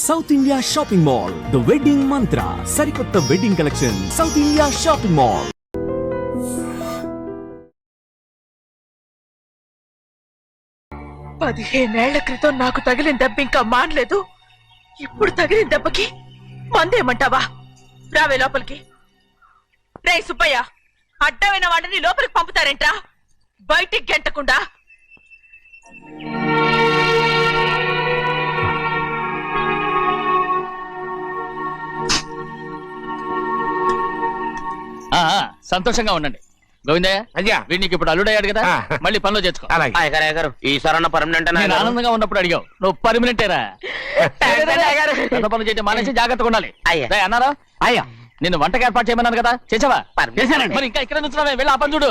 South India shopping mall, the wedding మంత్ర, సరికొత్త wedding collection, south India shopping mall. పదిహేనేళ్ల క్రితం నాకు తగిలిన దెబ్బ ఇంకా మానలేదు. ఇప్పుడు తగిలిన దెబ్బకి మందేమంటావా? రావే లోపలికి. రే సుబ్బయ్య, అడ్డమైన వాడిని లోపలికి పంపుతారేంట్రా? బయటికి గెంటకుండా. సంతోషంగా ఉండండి గోవిందయ్య. అయ్యా వీడికి ఇప్పుడు అల్లుడయ్యాడు కదా, మళ్ళీ పనిలో చేర్చుకో. ఈసారన్న పర్మనెంట్ ఆనందంగా ఉన్నప్పుడు అడిగావు, నువ్వు పర్మనెంటేరా. పెద్ద పనులు చేయడం మానేసి జాగ్రత్తగా ఉండాలి అన్నారా? అయ్యా నిన్ను వంటకి ఏర్పాటు చేయమన్నాను కదా, చేసావా? మరి ఇంకా ఇక్కడ నుంచున్నావే, వెళ్ళి ఆ పని చూడు.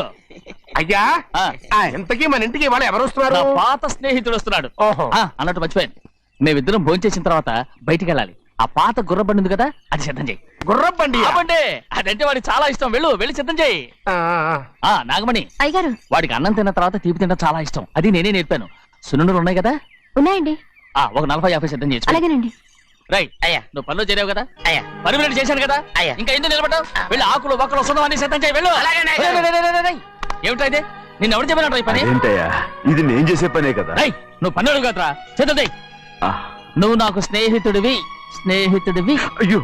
అయ్యా ఇంతకీ మన ఇంటికి వాళ్ళు ఎవరు వస్తున్నారు? పాత స్నేహితుడు వస్తున్నాడు. అన్నట్టు మర్చిపోయాను, మేమిద్దరం భోంచేసిన తర్వాత బయటికి వెళ్ళాలి. ఆ పాత గుర్రబండి ఉంది కదా, అది సిద్ధం చేయి. గుర్రబండి? అదంటే వాడికి చాలా ఇష్టం. వెళ్ళి సిద్ధం చేయి. నాగమణి అయ్యగారు, వాడికి అన్నం తిన్న తర్వాత తీపి తినడం చాలా ఇష్టం. అది నేనే నేర్పాను. సున్నుండలు ఉన్నాయి కదా? ఉన్నాయండి. ఒక 40-50 సిద్ధం చేసి. అలాగేనండి. రైట్ అయ్యా, నువ్వు పనిలో చేరావు కదా, అయ్యా పర్మినెంట్ చేశాను కదా, అయ్యా ఇంకా ఎందుకు నిలబడ్డావు? వెళ్ళి ఆకులు ఒక్కలు వస్తున్నావు అన్ని సిద్ధం చేయి. వెళ్ళు. ఏమిటా ఇదే? నిన్ను ఎవరు చెప్పినట్టు ఈ పని? ఇది నేను చేసే పనే కదా. నువ్వు పని అడుగు కదరా, సిద్ధం చేయి. నువ్వు నాకు స్నేహితుడివి. అయ్యో,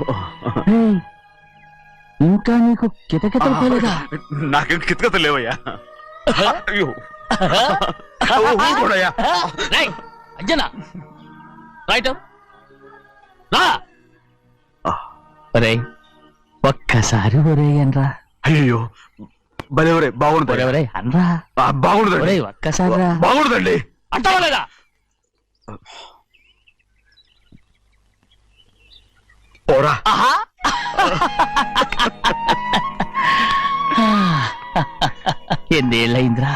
ఇంకా నీకు కితకితలు పోలేదా? నాకేం కితకితలు లేవయ్యా. అయ్యో అంజనా రైట్ రా. ఒరే ఒక్కసారి ఒరే అనరా. అయ్యో భలే ఒరే, బాగుంటుంది. ఒరే అనరా. బాగుండదండి. ఒక్కసారి రా. బాగుండదండి. అంటావా లేదా? పోరా. ఎన్నేళ్ళయిందిరా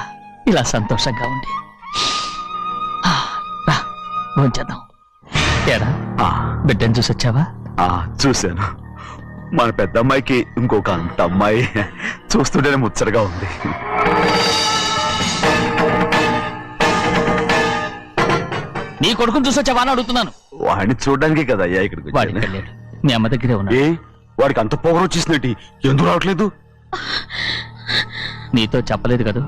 ఇలా సంతోషంగా ఉండి. భోంచేద్దాం. ఏడా బిడ్డను చూసొచ్చావా? చూశాను. మన పెద్ద అమ్మాయికి ఇంకొక అంత అమ్మాయి. చూస్తుంటేనే ముచ్చటగా ఉంది. నీ కొడుకుని చూసొచ్చావా అని అడుగుతున్నాను. వాడిని చూడడానికి కదా అయ్యా ఇక్కడికి. వాడికి వెళ్ళాడు, మీ అమ్మ దగ్గరే ఉన్నా. వాడికి అంత పొగరు వచ్చేసినట్టు ఎందుకు రావట్లేదు? నీతో చెప్పలేదు కదా.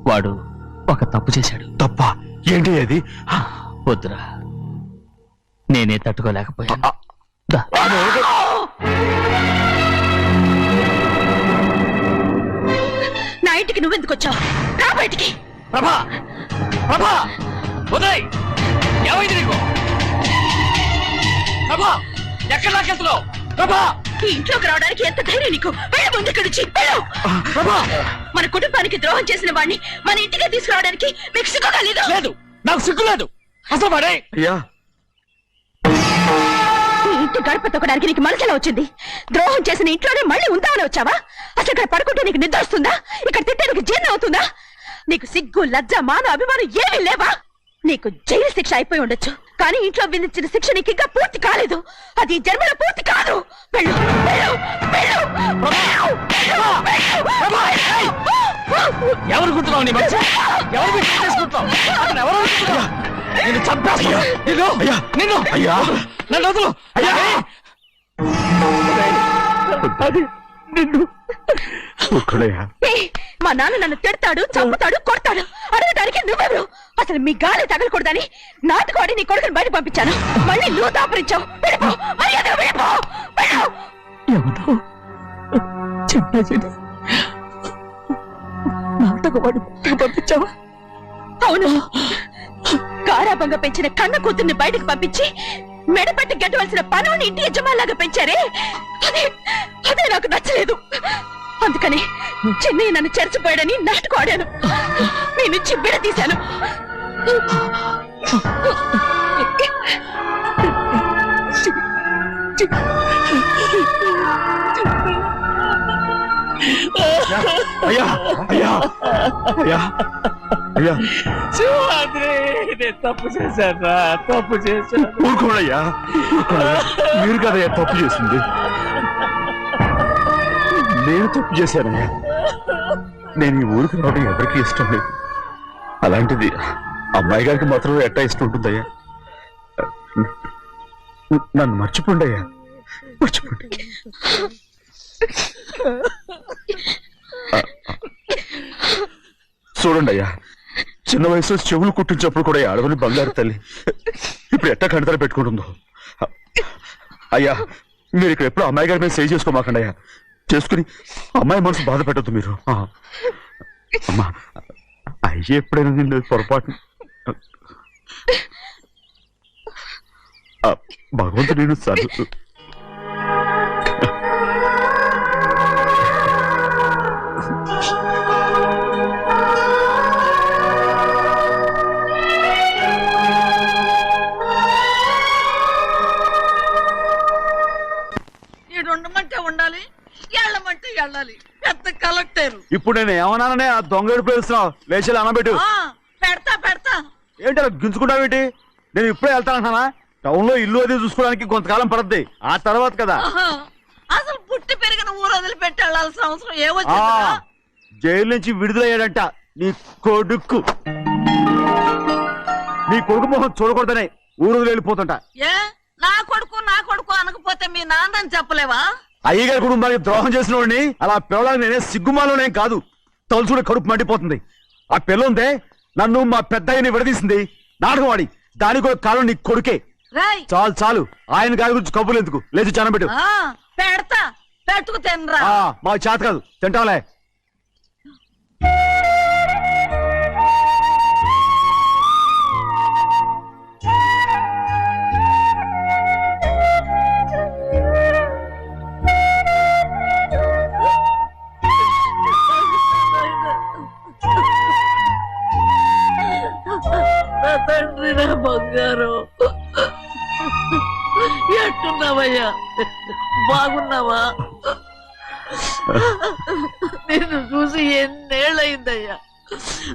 వాడు ఒక తప్పు చేశాడు. తప్ప ఏంటి అది? వద్దురా, నేనే తట్టుకోలేకపోయాను. నా ఇంటికి నువ్వెందుకు వచ్చావు? రా బయటికి. ప్రభా ప్రభా ఉదయ్, ఏమైంది నీకు? ప్రభా ఎక్కడ నాకెళ్తున్నావు? ప్రభా ఈ ఇంట్లోకి రావడానికి ఎంత ధైర్యం నీకు? వెళ్ళ ముందు ఇక్కడి నుంచి. మన కుటుంబానికి ద్రోహం చేసిన వాడిని మన ఇంటికి తీసుకురావడానికి మీకు సిగ్గుగా లేదు? లేదు, నాకు సిగ్గు లేదు అసలు. వాడే ఈ ఇంటి గడప తొక్కడానికి నీకు మనసులో వచ్చింది. ద్రోహం చేసిన ఇంట్లోనే మళ్ళీ ఉందామని వచ్చావా? అసలు ఇక్కడ పడుకుంటే నీకు నిద్ర వస్తుందా? ఇక్కడ తింటే నీకు జీర్ణం అవుతుందా? నీకు సిగ్గు, లజ్జ, మాన, అభిమానం ఏమీ లేవా? నీకు జైలు శిక్ష అయిపోయి ఉండొచ్చు, కానీ ఇంట్లో విధించిన శిక్ష నీకు ఇంకా పూర్తి కాలేదు. అది జన్మలో పూర్తి కాదు. వెళ్ళు, వెళ్ళు, వెళ్ళు, ఎవరు గుర్తున్నావు? నీ మంచి ఎవరు చేసుకుంటున్నావు? నిన్ను చంపేస్తా. నిన్ను నన్ను వదులు. మా నాన్న నన్ను తిడతాడు, చంపుతాడు, కొడతాడు. అడగడానికి నువ్వెవరు? అసలు మీ గాలి తగలకూడదని నాటుకోడి నీ కొడుకుని బయట పంపించాను. మళ్ళీ నువ్వు దాపరించావు. నాటకవాడు పంపించావా? అవును, గారాబంగా పెంచిన కన్న కూతుర్ని బయటకు పంపించి మెడపట్టి గెట్టవలసిన పనుని ఇంటి యజమానిలాగా పెంచారే, అదే నాకు నచ్చలేదు. అందుకని చెన్నయ్య నన్ను చెరచిపోయాడని నాటుకోడాను. మీ నుంచి విడదీశాను. అయ్యా అయ్యా అయ్యా అయ్యా, తప్పు చేశారా? తప్పు చేశాను. ఊరుకోడయ్యా, మీరు కదయ్యా తప్పు చేసింది. నేను తప్పు చేశానయ్యా. నేను ఈ ఊరికి రావడం ఎవరికి ఇష్టం లేదు. అలాంటిది అమ్మాయి గారికి మాత్రం ఎట్టా ఇష్టం ఉంటుందయ్యా? నన్ను మర్చిపోండి అయ్యా, మర్చిపోండి. చూడండి అయ్యా, చిన్న వయసులో చెవులు కుట్టించినప్పుడు కూడా ఆడవని బంగారు తల్లి ఇప్పుడు ఎట్టా కంటతల పెట్టుకుంటుందో. అయ్యా, మీరు ఇక్కడ ఎప్పుడు అమ్మాయి గారి మీద సేవ్ చేసుకోమాకండి అయ్యా. చేసుకుని అమ్మాయి మనసు బాధ పెట్టద్దు మీరు. అమ్మా, అయ్యే ఎప్పుడైనా నేను పొరపాటు భగవంతుడు నేను సర్దు. ఉండమంటే ఉండాలి, వెళ్ళమంటే వెళ్ళాలి. పెద్ద కలెక్టర్. ఇప్పుడు నేను ఏమన్నాననే ఆ దొంగడు పిలుస్తున్నావు, లేచి అనబెట్టు. పెడతా పెడతా. ఏంటి అలా గించుకుంటావేంటి? నేను ఇప్పుడే వెళ్తానంటున్నా. టౌన్ లో ఇల్లు అది చూసుకోవడానికి కొంతకాలం పడద్ది, ఆ తర్వాత కదా. అసలు పుట్టి పెరిగిన ఊరు వదిలిపెట్టి వెళ్ళాల్సిన అవసరం ఏమొచ్చింది? జైలు నుంచి విడుదలయ్యాడంట నీ కొడుకు. నీ కొడుకు మొహం చూడకూడదనే ఊరు వదిలి వెళ్ళిపోతుంట. ఏ నా కొడుకు అనకపోతే మీ నాన్నని చెప్పలేవా? అయ్యగారి కుటుంబానికి ద్రోహం చేసిన వాడిని అలా పిల్లడానికి నేనే సిగ్గుమాలోనే కాదు, తలుచుకుంటే కడుపు మండిపోతుంది. ఆ పిల్ల ఉందే నన్ను మా పెద్దయ్యని విడదీసింది, నాటకం వాడి. దానికి కూడా కాలం నీ కొడుకే. చాలు చాలు, ఆయన గారి గురించి కబుర్లు ఎందుకు, లేచి చానబెట్టు. పెడతా, పెట్టుకు తినరా. మాకు చేత కాదు, తింటాంలే. తండ్రి నా బంగారు, ఎట్టున్నావయ్యా? బాగున్నావా? నిన్ను చూసి ఎన్నేళ్ళయిందయ్యా.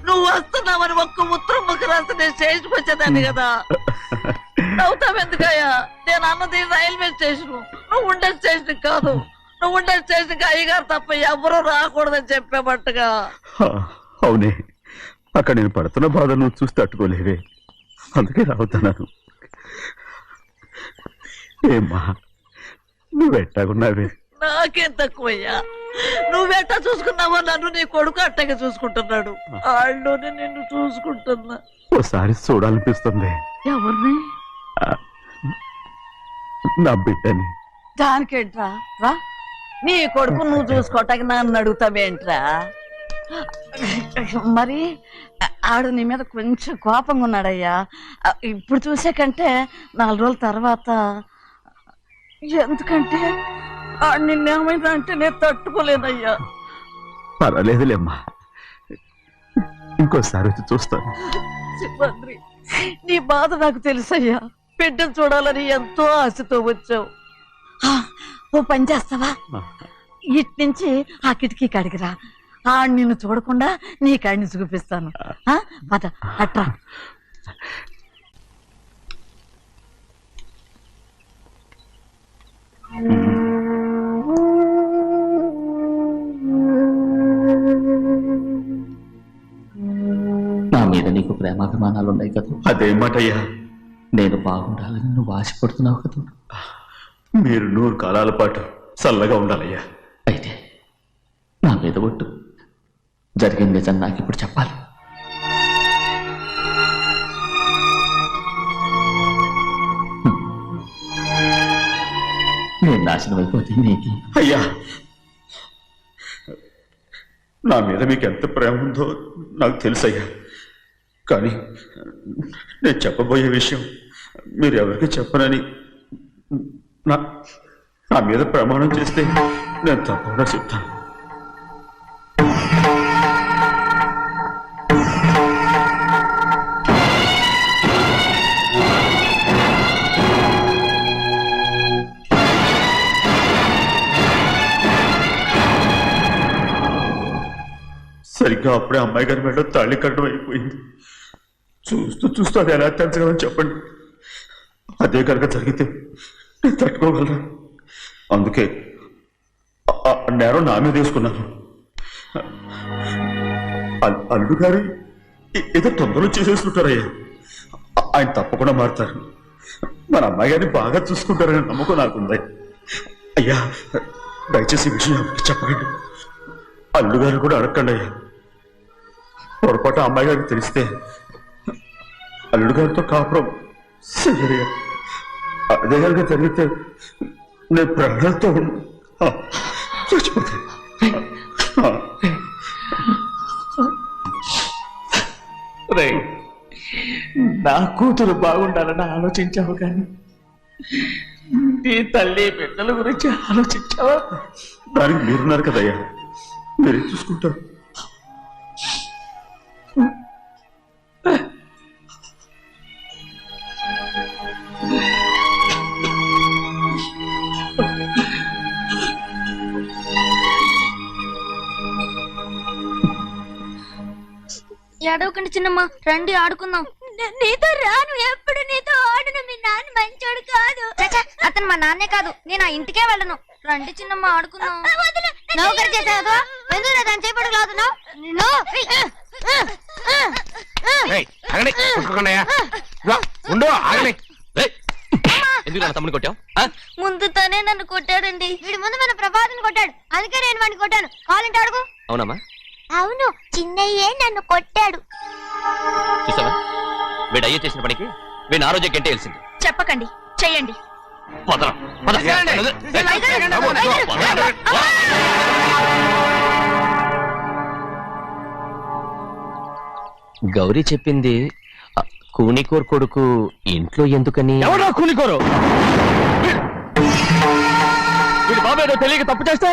నువ్వు వస్తున్నావని ఒక్క ఉత్తరం ముఖ రాస్తే నేను స్టేషన్కి వచ్చేదాన్ని కదా. నవ్వుతావెందుకయ్యా? నేను అన్నది రైల్వే స్టేషన్, నువ్వు ఉండే స్టేషన్ కాదు. నువ్వు ఉండే స్టేషన్కి అయ్యగారు తప్ప ఎవరూ రాకూడదని చెప్పేమట్టుగా. అవునే, అక్కడ నేను పడుతున్న బాధ నువ్వు చూసి తట్టుకోలేవే, అందుకే రావుతున్నాను. ఏమ్మా, నువ్వెట్టాగున్నావే? నాకేం తక్కువయ్యా, నువ్వెట్టా చూసుకున్నావో నన్ను నీ కొడుకు అట్టగా చూసుకుంటున్నాడు. వాళ్ళలోనే నిన్ను చూసుకుంటున్నా. ఓసారి చూడాలనిపిస్తుంది. ఎవరిని? నా బిడ్డని. దానికేంట్రా, రా. నీ కొడుకు నువ్వు చూసుకోవటానికి నన్ను అడుగుతావేంట్రా? మరి ఆడు నీ మీద కొంచెం కోపంగా ఉన్నాడయ్యా. ఇప్పుడు చూసే కంటే 4 రోజుల తర్వాత. ఎందుకంటే నిన్నేమైందా అంటే నేను తట్టుకోలేదయ్యా. పర్వాలేదులేమ్మా, ఇంకోసారి వచ్చి చూస్తాను. సింహాద్రి, నీ బాధ నాకు తెలుసయ్యా. బిడ్డను చూడాలని ఎంతో ఆశతో వచ్చావు. ఓ పని చేస్తావా? ఇటు నుంచి ఆ కిటికీ కాడికిరా. నిన్ను చూడకుండా నీ కాడిని చూపిస్తాను. పద అట్రా. నా మీద నీకు ప్రేమాభిమానాలు ఉన్నాయి కదా. అదేమాటయ్యా? నేను బాగుండాలని నువ్వు ఆశపడుతున్నావు కదా. మీరు 100 కాలాల పాటు చల్లగా ఉండాలయ్యా. అయితే నా మీద ఒట్టు, జరిగిన నిజం నాకు ఇప్పుడు చెప్పాలి. నేను నాశనం అయిపోతే నీకు. అయ్యా, నా మీద మీకు ఎంత ప్రేమ ఉందో నాకు తెలుసయ్యా. కానీ నేను చెప్పబోయే విషయం మీరు ఎవరికి చెప్పనని నా మీద ప్రమాణం చేస్తే నేను తప్పకుండా చెప్తాను. సరిగ్గా అప్పుడే అమ్మాయి గారి మెడ తాళి కట్టడం అయిపోయింది. చూస్తూ చూస్తూ అది ఎలా తెంచగలని చెప్పండి. అదే కనుక జరిగితే నేను తట్టుకోగలరా? అందుకే నేరం నా మీద తీసుకున్నాను. అల్లుడు గారు ఏదో తొందరలో చేసేసుకుంటారయ్యా. ఆయన తప్పకుండా మారుతారు. మన అమ్మాయి గారిని బాగా చూసుకుంటారని నమ్మకం నాకుంది. అయ్యా దయచేసి ఈ విషయం ఎవరికి చెప్పకండి. అల్లుడు గారు కూడా అడగండి అయ్యా. పొరపాటు అమ్మాయి గారికి తెలిస్తే అల్లుడు గారితో కాపురం సరిగా అదే కనుక జరిగితే నేను ప్రాణాలతో చచ్చిపోతాను. నా కూతురు బాగుండాలని ఆలోచించావు కానీ నీ తల్లి బిడ్డల గురించి ఆలోచించావా? దానికి మీరున్నారు కదయ్యా, మీరే చూసుకుంటారు. ఏడవకండి చిన్నమ్మ, రండి ఆడుకుందాం. నీతో రాను, ఎప్పుడు నీతో ఆడను. మీ నాన్న మంచోడు కాదు. అతను మా నాన్నే కాదు, నేను ఆ ఇంటికే వెళ్ళను. రండి చిన్నమ్మ ఆడుకుందాం. నౌకరు చేసావు ఎందుకు దాని చేపడు లాదున్నావు? ఎందుకు తమ్ముని కొట్టావు? ముందు తనే నన్ను కొట్టాడండి. వీడి ముందు మన ప్రభాతం కొట్టాడు, అందుకే నేను వాడిని కొట్టాను. కావాలంటే అడుగు. అవునమ్మా, అవును, చిన్నయ్యే నన్ను కొట్టాడు. చూసావా వీడు అయ్యే చేసిన పనికి వీడిని ఆ రోజే గంటే తెలిసింది. చెప్పకండి, చెయ్యండి. గౌరీ చెప్పింది కూనికోర్ కొడుకు ఇంట్లో ఎందుకని. ఎవరో కూనికోరు? వీడి బాబు ఏదో తెలియక తప్పు చేస్తే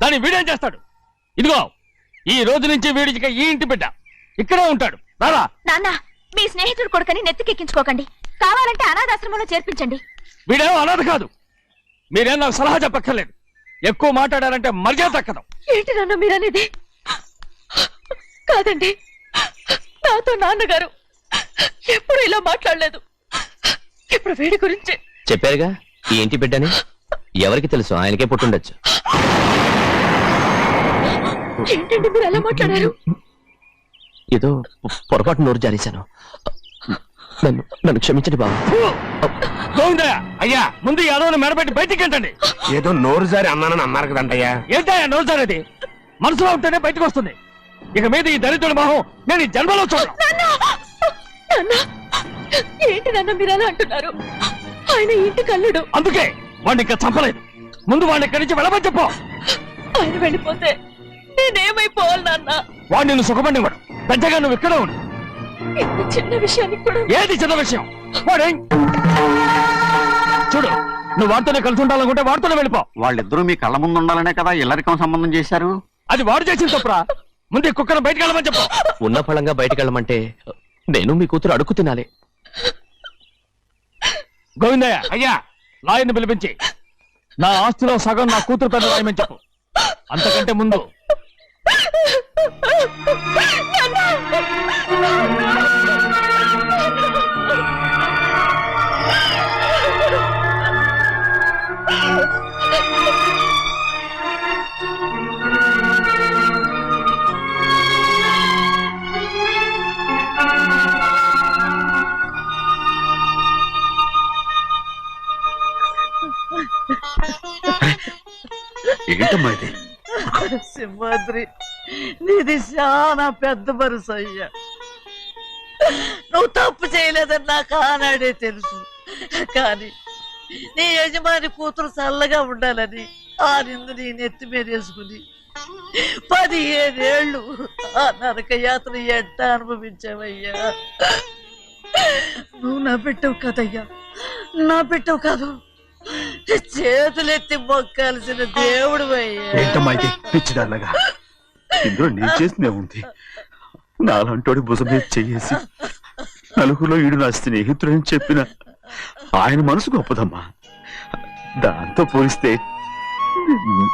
దాన్ని వీడేం చేస్తాడు? ఇదిగో ఈ రోజు నుంచి వీడికి ఈ ఇంటి బిడ్డ ఇక్కడే ఉంటాడు. రారా. నాన్న, మీ స్నేహితుడు కొడుకని నెత్తికెక్కించుకోకండి. కావాలంటే అనాథాశ్రమంలో చేర్పించండి. వీడేమో అనాథ కాదు. మీరేం నాకు సలహా చెప్పక్కర్లేదు. ఎక్కువ మాట్లాడారంటే మర్యాద తక్కదు. ఏంటి నాన్న మీరనేది? కాదండి, నాతో నాన్నగారు ఎప్పుడు ఇలా మాట్లాడలేదు. ఇప్పుడు వీడి గురించి చెప్పారుగా ఈ ఇంటి బిడ్డని. ఎవరికి తెలుసు, ఆయనకే పుట్టుండొచ్చు. ఏంటండి మీరు అలా మాట్లాడారు? ఏదో పొరపాటు నోరు జారేశాను. నన్ను క్షమించండి బాబు. అయ్యా, ముందు యాదవ్ని మెడపెట్టి బయటికి ఏంటండి? ఏదో నోరు జారి అన్నానని అన్నారు కదంటయ్యా. ఏంటయ్యా నోరు జారేది? మనసులో ఉంటేనే బయటకు వస్తుంది. ఇక మీద ఈ దరిద్రుడి మొహం నేను ఈ జన్మలో చూడను. ఏంటి నాన్న మీరు అలా అంటున్నారు? ఆయన ఇంటి కల్లుడు. అందుకే వాడిని ఇంకా చంపలేదు. ముందు వాడిని ఇక్కడి నుంచి వెళ్ళమని చెప్పు. ఆయన వెళ్ళిపోతే నేనేమైపోవాలి నాన్న? వాడు నిన్ను సుఖపడివాడు. పెద్దగా నువ్వు ఇక్కడ ఉండు. ఇంత చిన్న విషయానికి కూడా. ఏది చిన్న విషయం? వాడేం చూడు, నువ్వు వాడితోనే కలిసి ఉండాలనుకుంటే వాడితోనే వెళ్ళిపో. వాళ్ళిద్దరూ మీ కళ్ళ ముందు ఉండాలనే కదా ఇల్లరికం సంబంధం చేశారు. అది వాడు చేసిన తప్పురా. ముందు ఈ కుక్కను బయటకు వెళ్ళమని చెప్పు. ఉన్న ఫలంగా బయటకు వెళ్ళమంటే నేను మీ కూతురు అడుగు తినాలి. గోవిందయ్య, అయ్యా, లాయర్ని పిలిపించి నా ఆస్తిలో సగం నా కూతురు పెద్ద రాయమని చెప్పు. అంతకంటే ముందు ఏంటమ్మా ఇది? సింహాద్రి, నీది చాలా పెద్ద మనసు అయ్యా. నువ్వు తప్పు చేయలేదని నాకు ఆనాడే తెలుసు. కానీ నీ యజమాని కూతురు చల్లగా ఉండాలని ఆ నిందు నీ నెత్తి మీద వేసుకుని 15 ఏళ్ళు ఆ నరక యాత్ర ఎట్ట అనుభవించావయ్యా. నువ్వు నా పెట్టవు కదయ్యా, నా పెట్టవు కాదు, చేతులెత్తి మొక్కాల్సిన దేవుడు అయ్యా. ఏంటమ్మా ఇది పిచ్చిదాన్నగా? ఇందులో నేను చేసినే ఉంది. నాలంటోడి భుజం మీద చెయ్యేసి నలుగురిలో ఈడు నా స్నేహితుడని చెప్పిన ఆయన మనసు గొప్పదమ్మా. దాంతో పోలిస్తే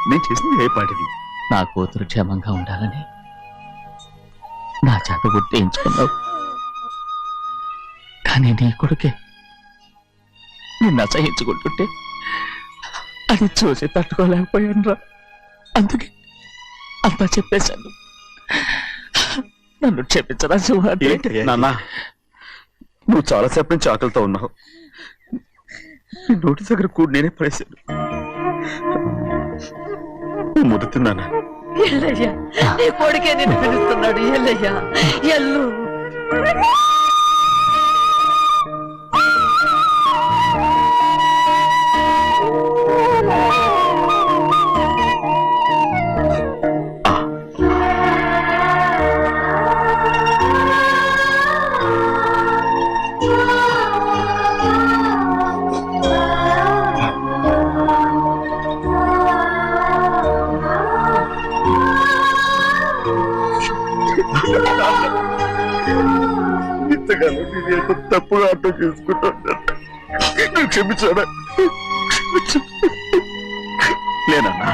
నేను చేసింది ఏ పాటిది? నా కూతురు క్షేమంగా ఉండాలని నా చేత గుర్తించుకున్నావు. కానీ నీ కొడుకే నిన్ను అసహించుకుంటుంటే అది చూసి తట్టుకోలేకపోయాను రా. అందుకే అంతా చెప్పేశాను. నన్ను క్షమించరా సింహాద్రి. ఏంటి నాన్న, నువ్వు చాలాసేపు నుంచి ఆకలితో ఉన్నావు. నీ నోటి దగ్గర కూడా నేనే పడేశాను. ముద్దు తిన్నానా? ఎల్లయ్యా, నీ కొడుకే నిన్ను పిలుస్తున్నాడు. ఎల్లయ్యా, ఎల్లు. ఇంతకాలం నేను ఎంత తప్పుగా అర్థం చేసుకుంటాను. నువ్వు క్షమించాడా? లేనన్నా.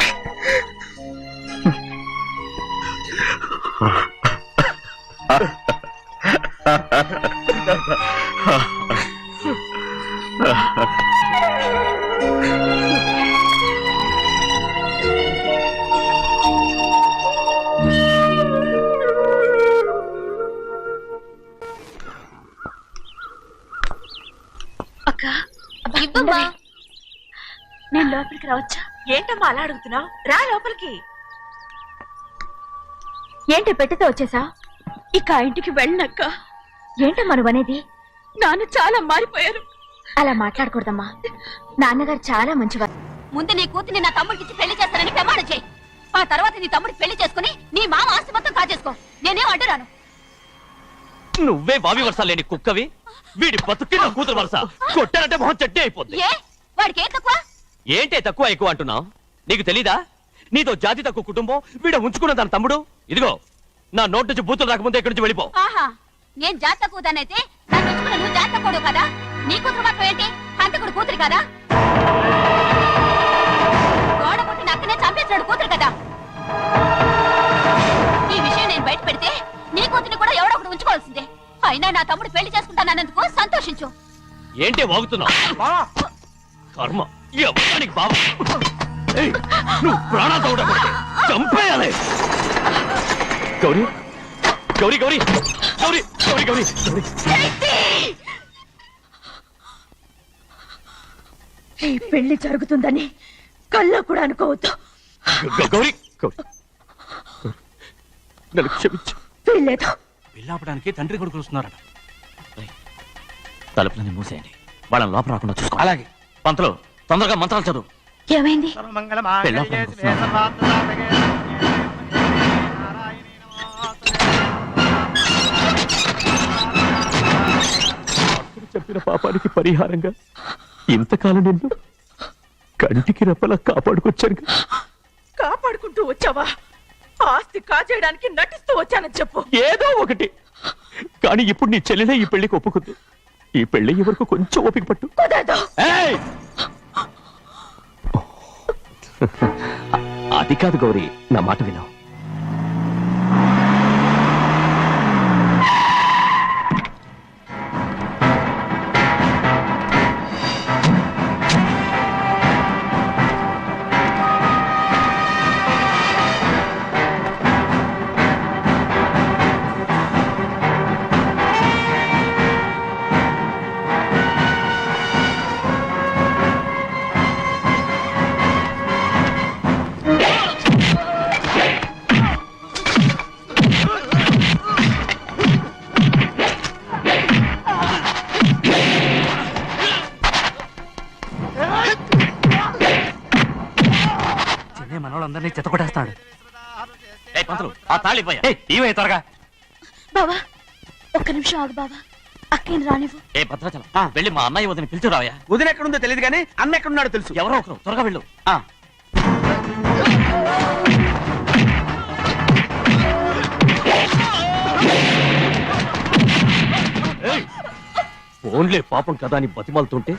అక్క ఇవ్వమ్మా. నేను లోపలికి రావచ్చా? ఏంటమ్మా అలా అడుగుతున్నావు? రా లోపలికి. ఏంటి పెట్టితో వచ్చేసా? ఇక ఆ ఇంటికి వెళ్ళనక్క. ఏంటమ్మా నువ్వు అనేది? నాన్న చాలా మారిపోయారు. అలా మాట్లాడకూడదమ్మా. నాన్నగారు చాలా మంచివారు. ముందు నీ కూతుని నా తమ్ముడికి పెళ్లి చేస్తానని ప్రమాణం చేయి. ఆ తర్వాత నీ తమ్ముడికి పెళ్లి చేసుకుని నీ మామ ఆస్తి మొత్తం కాజేసుకో. నేనేం అడ్డురాను. నువ్వే బావి వరుస లేని కుక్కవి. వీడి బతుక్కి నా కూతురు వరుస. కొట్టానంటే మొహం చెట్టే అయిపోద్ది. ఏ వాడికి ఏం తక్కువ? ఏంటే తక్కువ ఎక్కువ అంటున్నావు? నీకు తెలీదా? నీతో జాతి తక్కువ కుటుంబం వీడ ఉంచుకున్న దాని తమ్ముడు. ఇదిగో నా నోటి నుంచి బూతులు రాకముందే ఇక్కడి నుంచి వెళ్ళిపో. ఆహా, నేను జాత తక్కువదానైతే నన్ను ఉంచుకున్న నువ్వు జాత తక్కువ కదా? నీ కూతురు మాత్రం ఏంటి? హంతకుడు కూతురు కదా? గోడ పుట్టిన అక్కనే చంపేశాడు కూతురు కదా? ఈ విషయం నేను బయట పెడితే నీ కూతురిని కూడా ఎవడో ఒకటి ఉంచుకోవాల్సిందే. అయినా నా తమ్ముడు పెళ్లి చేసుకుంటానన్నందుకు సంతోషించు. ఏంటే వాగుతున్నావు? కర్మ ఎవరికి బాబా. నువ్వు ప్రాణాలతో ఉండకూడదు. చంపేయాలి. గౌరీ గౌరీ గౌరీ గౌరీ గౌరీ గౌరీ ఈ పెళ్లి జరుగుతుందని కళ్ళ కూడా అనుకోవద్దు. గౌరీ గౌరీ నన్ను క్షమించు. వీల్లేదు. పెళ్ళాపడానికి తండ్రి కొడుకులు వస్తున్నారట. తలుపులని మూసేయండి. వాళ్ళని లోపల రాకుండా చూసుకో. అలాగే. పంతులు తొందరగా మంత్రాలు చదువు. ఏమైంది? చెప్పిన పాపానికి పరిహారంగా ఇంతకాలం నిన్ను కంటికి రెప్పలా కాపాడుకొచ్చాను. కాపాడుకుంటూ వచ్చావా? ఆస్తి కాజేయడానికి నటిస్తూ వచ్చానని చెప్పు. ఏదో ఒకటి. కానీ ఇప్పుడు నీ చెల్లెలే ఈ పెళ్లికి ఒప్పుకుంది. ఈ పెళ్లి ఎవరికి కొంచెం ఓపిక పట్టు. కుదరదు. ఏయ్! అది కాదు గౌరీ, నా మాట విను. మనోళ్ళందరినీ చెత్తకొట్టేస్తాడు. పంతులు ఆ తాళిపోయా ఇవే త్వరగా. బావా ఒక్క నిమిషం ఆగు బావా. అక్కేం రానివ్వు. ఏ భద్రాచలం వెళ్ళి మా అన్నయ్య వదిన పిలుచురావయ్యా. వదిన ఎక్కడుందో తెలియదు కానీ అన్న ఎక్కడున్నాడో తెలుసు. ఎవరో ఒకరు త్వరగా వెళ్ళు. ఫోన్లే పాపం కదా అని బతిమాలుతుంటే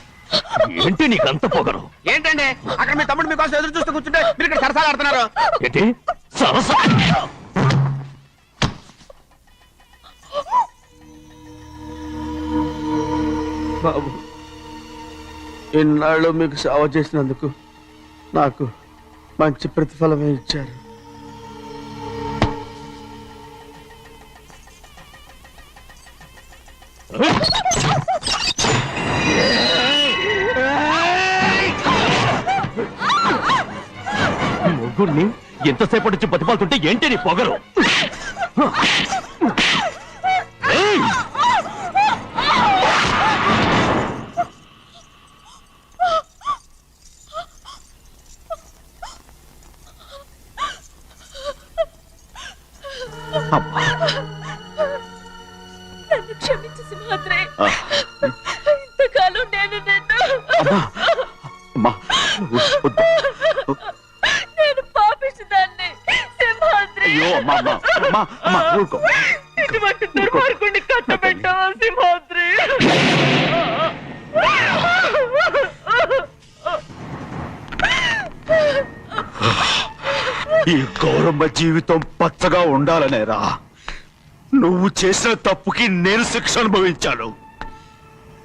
ఏంటి నీకంత పొగరు? ఏంటండి అక్కడ మీ తమ్ముడు మీకోసం ఎదురు చూస్తూ కూర్చుంటే మీరు ఇక్కడ సరసాలు ఆడుతున్నారు. ఏంటి సరసా? బాబు, ఇన్నాళ్ళు మీకు సేవ చేసినందుకు నాకు మంచి ప్రతిఫలమే ఇచ్చారు. ముగ్గురిని ఎంతసేపటి నుంచి బతిపాలుతుంటే ఏంటి నీ పొగరు? ఏయ్! నన్ను క్షమించు సింహాద్రి. ఇంతకాలం నేను నిన్ను నేను పాపించదాన్ని సింహాద్రి. ఇటువంటి దుర్మార్గుడిని కట్టబెట్టావా సింహాద్రి? ఈ గౌరమ్మ జీవితం పచ్చగా ఉండాలనేరా నువ్వు చేసిన తప్పుకి నేను శిక్ష అనుభవించాను.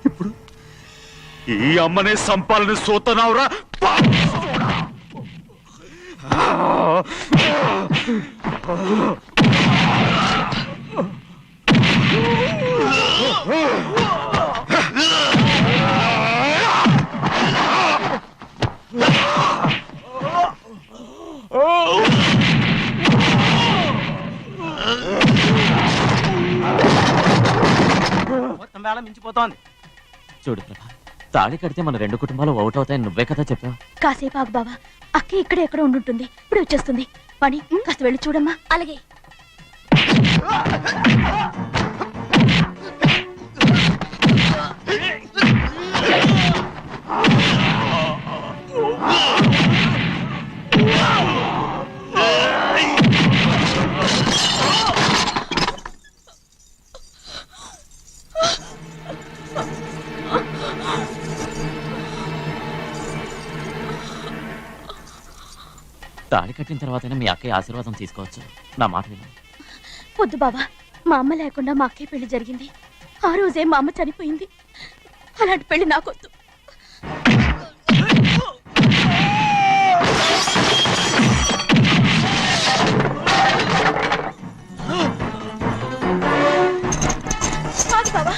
ఇప్పుడు ఈ అమ్మనే సంపాలని సోతనావురా. మొత్తం వేళ మించిపోతోంది. చూడు ప్రభా, తాళి కడితే మన రెండు కుటుంబాలు అవుట్ అవుతాయని నువ్వే కదా చెప్పావు. కాసేపు ఆగు బావా, అక్క ఇక్కడే ఎక్కడ ఉండుంటుంది, ఇప్పుడు వచ్చేస్తుంది. పని కాస్త వెళ్ళి చూడమ్మా. అలాగే. తాళి కట్టిన తర్వాతైనా మీ అక్కయ్య ఆశీర్వాదం తీసుకోవచ్చు. నా మాట విను. వద్దు బావా, మా అమ్మ లేకుండా మా అక్కయ్య పెళ్లి జరిగింది. ఆ రోజే మా అమ్మ చనిపోయింది. అలాంటి పెళ్లి నాకొద్దు. కాదు బావా.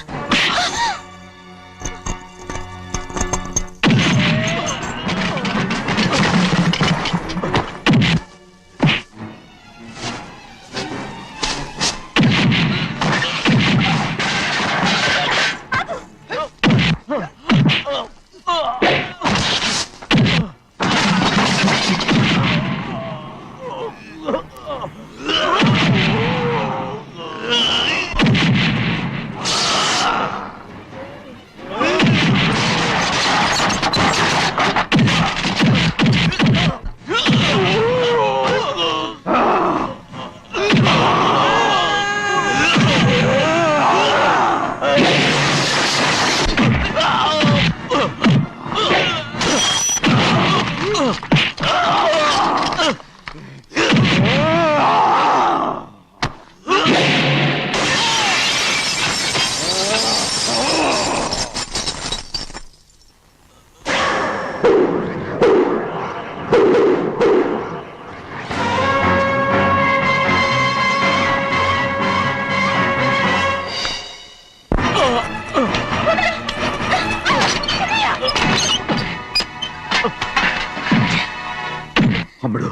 అమ్ముడు,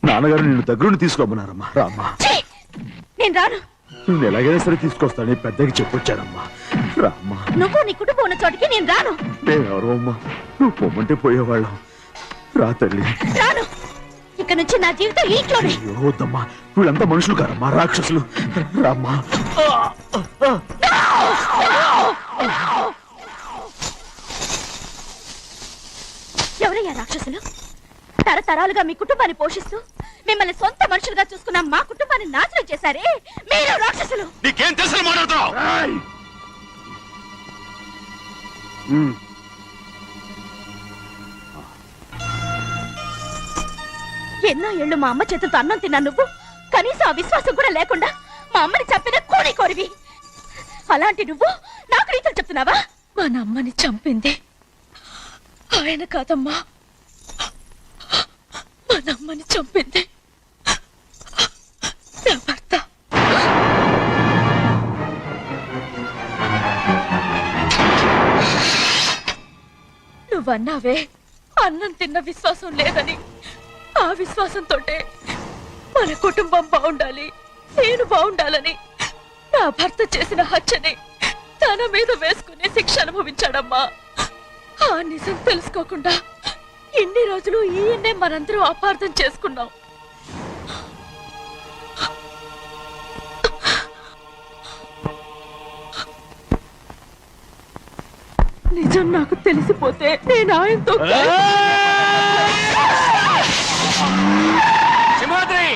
నాన్నగారు నిన్ను దగ్గరుండి తీసుకోమన్నారమ్మా. రామ్మా. నేను రాను. నువ్వు ఎలాగైనా సరే తీసుకొస్తానని పెద్దకి చెప్పొచ్చానమ్మా. రామ్మా. నువ్వు నీ కుటుంబం ఉన్న చోటికి నేను రాను. మేమెవరో అమ్మా, నువ్వు పొమ్మంటే పోయేవాళ్ళం. రా తల్లి. రాను. ఇక నుంచి నా జీవితం ఈ ఇంట్లోనే. అయ్యో వద్దమ్మా, వీళ్ళంతా మనుషులు కారమ్మా, రాక్షసులు. రామ్మా. ఎవరయ్యా రాక్షసులు? తరతరాలుగా మీ కుటుంబాన్ని పోషిస్తూ మిమ్మల్ని సొంత మనుషులుగా చూసుకున్న మా కుటుంబాన్ని నాశనం చేశారే మీరు రాక్షసులు. నీకేం తెలుసు మాట్లాడుతున్నావు? ఎన్నో ఏళ్ళు మా అమ్మ చేతులతో అన్నం తిన్నా నువ్వు కనీసం ఆ విశ్వాసం కూడా లేకుండా మా అమ్మని చంపిన కోడి కోరివి. అలాంటి నువ్వు నాకు రీతులు చెప్తున్నావా? మా అమ్మని చంపింది ఆయన కాదమ్మా, మా అమ్మని చంపింది నా భర్త. నువ్వన్నావే అన్నం తిన్న విశ్వాసం లేదని, ఆ విశ్వాసంతోటే మన కుటుంబం బాగుండాలి, నేను బాగుండాలని నా భర్త చేసిన హత్యని తన మీద వేసుకుని శిక్ష అనుభవించాడమ్మా. ఆ నిజం తెలుసుకోకుండా ఇన్ని రోజులు ఈయన్నే మనందరం అపార్థం చేసుకున్నాం. నిజం నాకు తెలిసిపోతే నేను ఆయనతో సింహాద్రి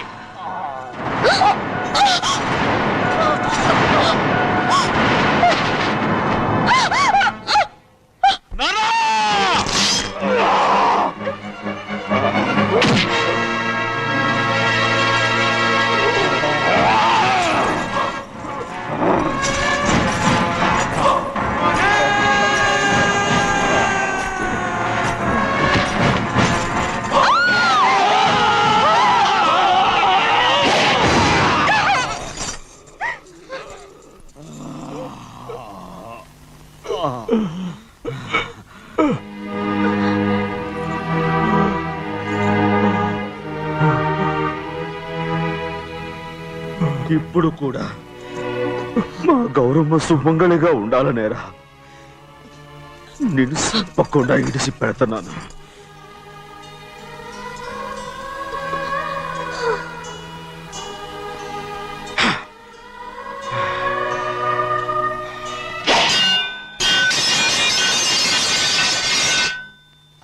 ఇప్పుడు కూడా మా గౌరమ్మ సుమంగళిగా ఉండాలనేరా నేను తప్పకుండా ఇడిసి పెడుతున్నాను.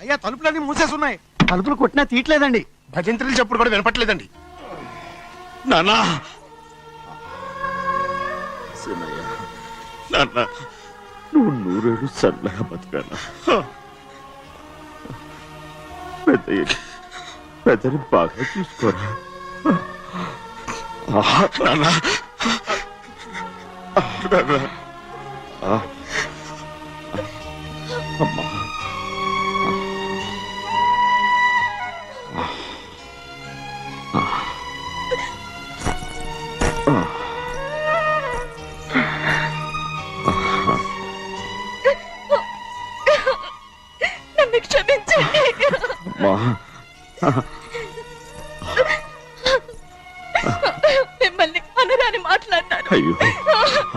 అయ్యా తలుపులన్నీ మూసేసున్నాయి. తలుపులు కొట్టినా తీయట్లేదండి. భజంత్రులు చెప్పుడు కూడా వినపట్లేదండి. నాన్న సీనయ్య, నాన్న నువ్వు 100 ఏళ్ళు చల్లగా బతకాల. పెద్దని బాగా చూసుకోరా నాన్న. అమ్మా నన్ను క్షమించండి. మిమ్మల్ని అనురాని మాట్లాడినాను. అయ్యో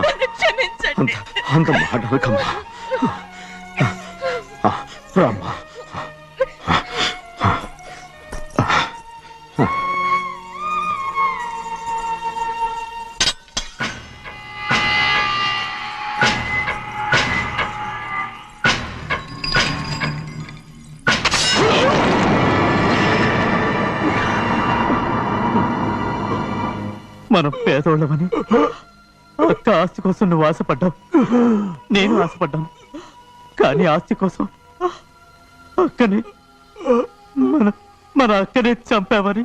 నన్ను క్షమించండి. అంత మాటలకమ్మా. రామ్మా. మనం పేదోళ్ళమని అక్క ఆస్తి కోసం నువ్వు ఆశపడ్డావు, నేను ఆశపడ్డాను. కానీ ఆస్తి కోసం అక్కని మన అక్కనే చంపావని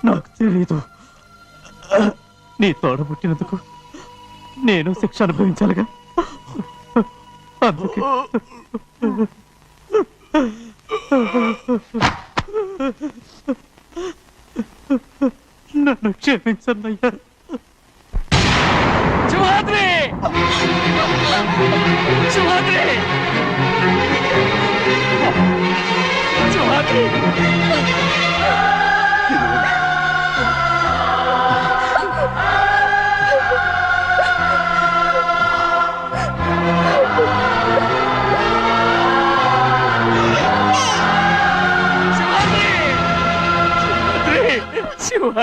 నాకు తెలీదు. నీ తోడబుట్టినందుకు నేను శిక్ష అనుభవించాలిగా. అందుకే నన్ను క్షమించన్నయ్యా. సింహాద్రి సింహాద్రి సింహాద్రి